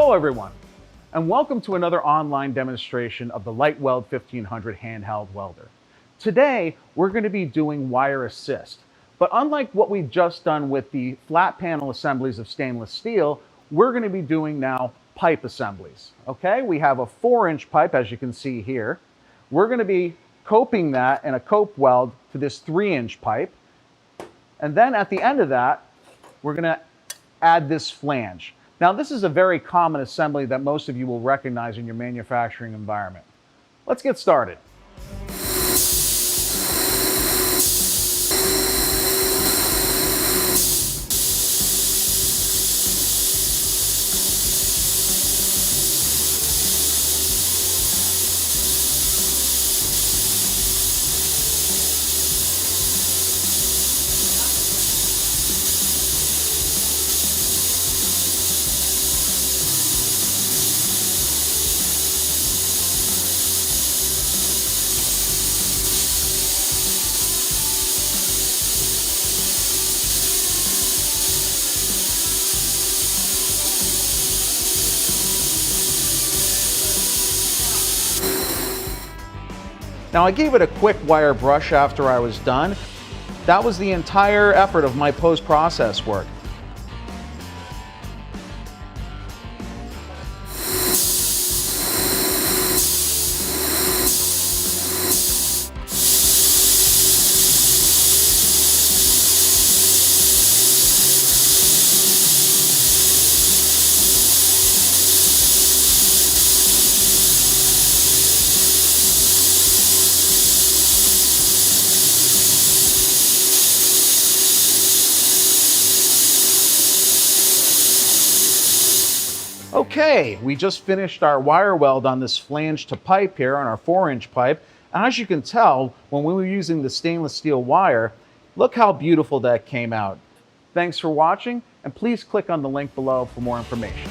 Hello everyone, and welcome to another online demonstration of the LightWELD 1500 handheld welder. Today, we're going to be doing wire assist, but unlike what we've just done with the flat panel assemblies of stainless steel, we're going to be doing now pipe assemblies. Okay, we have a 4-inch pipe, as you can see here. We're going to be coping that in a cope weld to this 3-inch pipe, and then at the end of that, we're going to add this flange. Now, this is a very common assembly that most of you will recognize in your manufacturing environment. Let's get started. Now, I gave it a quick wire brush after I was done. That was the entire effort of my post-process work. Okay, we just finished our wire weld on this flange to pipe here on our 4-inch pipe. And as you can tell, when we were using the stainless steel wire, look how beautiful that came out. Thanks for watching, and please click on the link below for more information.